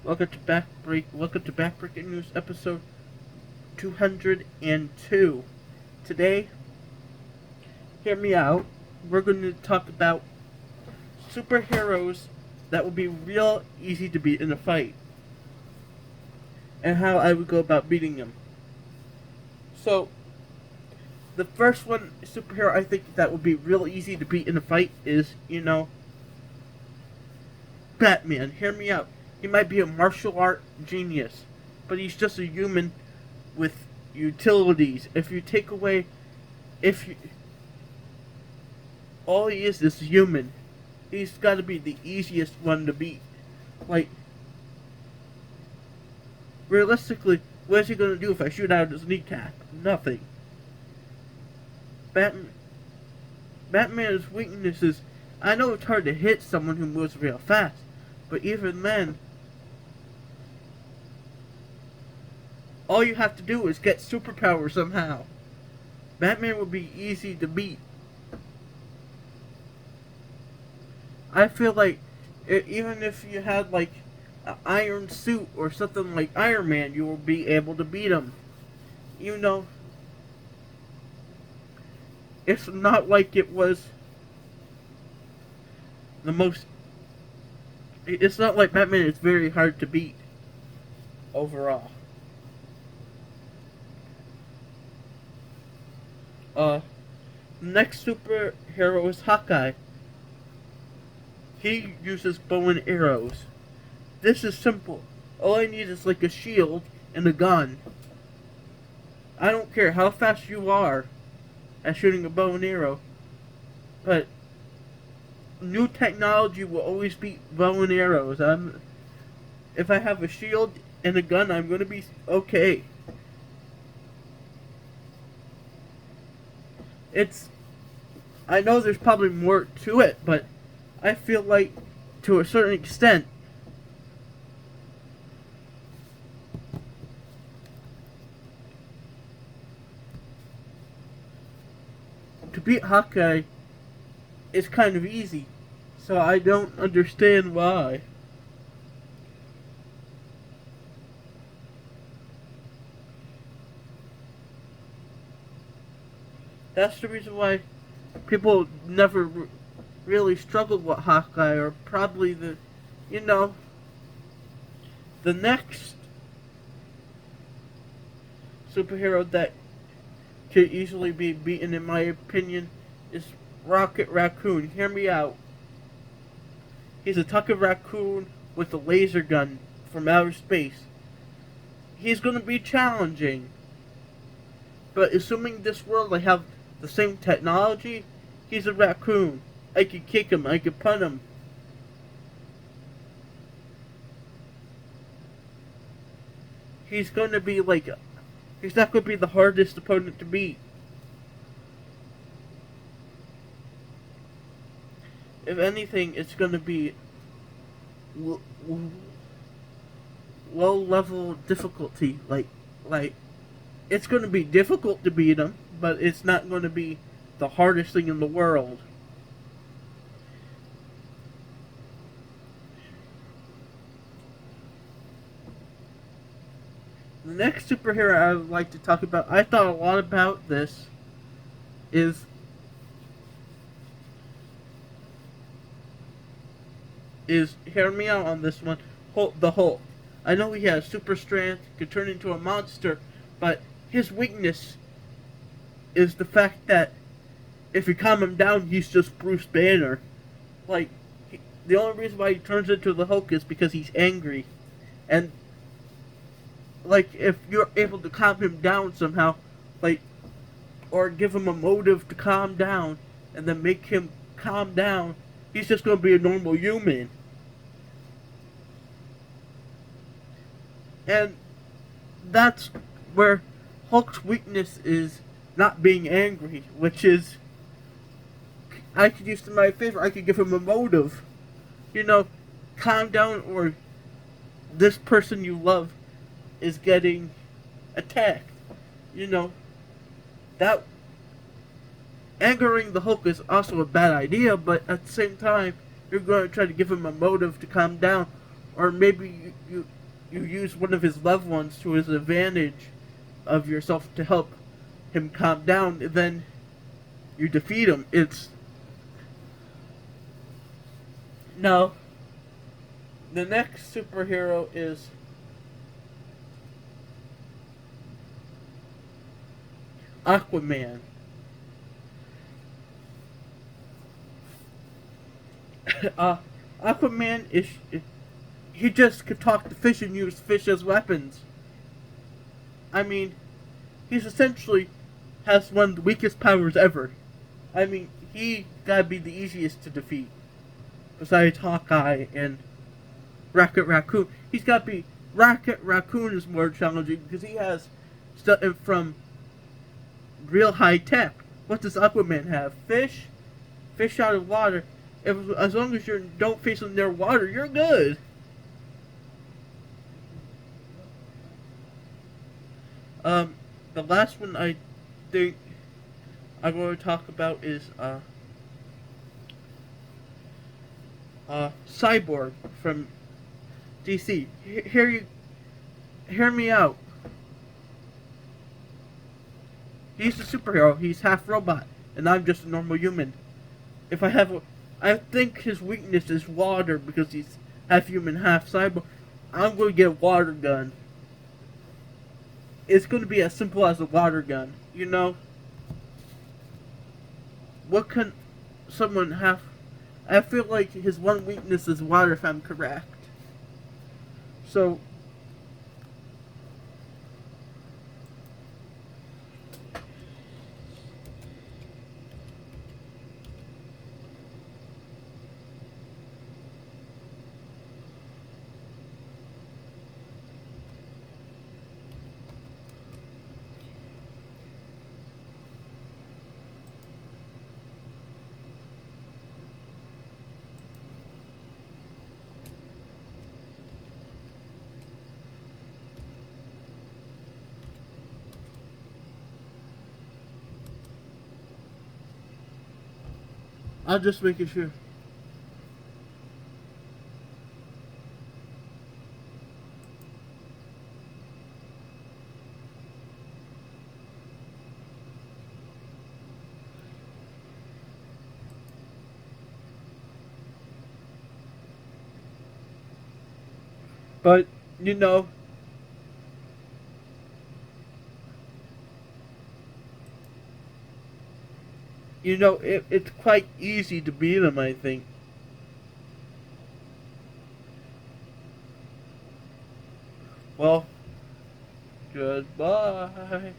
Welcome to Backbreaking News episode 202. Today, hear me out, we're going to talk about superheroes that would be real easy to beat in a fight, and how I would go about beating them. So, the first superhero I think that would be real easy to beat in a fight is, Batman. Hear me out. He might be a martial art genius, but he's just a human with utilities. All he is human. He's got to be the easiest one to beat. Like, realistically, what is he going to do if I shoot out his kneecap? Nothing. Batman's weaknesses. I know it's hard to hit someone who moves real fast, but even then, all you have to do is get superpowers somehow. Batman would be easy to beat. I feel like even if you had like an iron suit or something like Iron Man, you will be able to beat him. It's not like it was the most. It's not like Batman is very hard to beat overall. Next superhero is Hawkeye. He uses bow and arrows. This is simple. All I need is like a shield and a gun. I don't care how fast you are at shooting a bow and arrow, but new technology will always beat bow and arrows. If I have a shield and a gun, I'm going to be okay. I know there's probably more to it, but I feel like, to a certain extent, to beat Hawkeye is kind of easy, so I don't understand why. That's the reason why people never really struggled with Hawkeye, or probably the next superhero that could easily be beaten, in my opinion, is Rocket Raccoon. Hear me out. He's a Tucker Raccoon with a laser gun from outer space. He's going to be challenging, but assuming this world they have the same technology, he's a raccoon. I could kick him, I could punt him. He's not going to be the hardest opponent to beat. If anything, it's going to be low level difficulty. Like, it's going to be difficult to beat him, but it's not going to be the hardest thing in the world. The next superhero I would like to talk about, I thought a lot about this, is hear me out on this one, the Hulk. I know he has super strength, could turn into a monster, but his weakness is the fact that if you calm him down, he's just Bruce Banner. Like, the only reason why he turns into the Hulk is because he's angry. And, like, if you're able to calm him down somehow, or give him a motive to calm down, and then make him calm down, he's just going to be a normal human. And that's where Hulk's weakness is not being angry, which is, I could use to my favor. I could give him a motive. Calm down, or this person you love is getting attacked. That angering the Hulk is also a bad idea, but at the same time, you're going to try to give him a motive to calm down, or maybe you use one of his loved ones to his advantage of yourself to help him calm down, and then you defeat him. It's no. The next superhero is Aquaman. uh, Aquaman is he just could talk to fish and use fish as weapons. I mean, he's essentially has one of the weakest powers ever. I mean, he gotta be the easiest to defeat, besides Hawkeye and Rocket Raccoon. He's gotta be Rocket Raccoon is more challenging because he has stuff from real high tech. What does Aquaman have? Fish, fish out of water. As long as you don't face them near water, you're good. The last one I think I'm going to talk about is Cyborg from DC. Hear me out. He's a superhero. He's half robot, and I'm just a normal human. I think his weakness is water because he's half human, half cyborg. I'm going to get a water gun. It's going to be as simple as a water gun. You know, what can someone have? I feel like his one weakness is water, if I'm correct. So, I'll just make it sure. But, you know, it's quite easy to beat him, I think. Well, goodbye.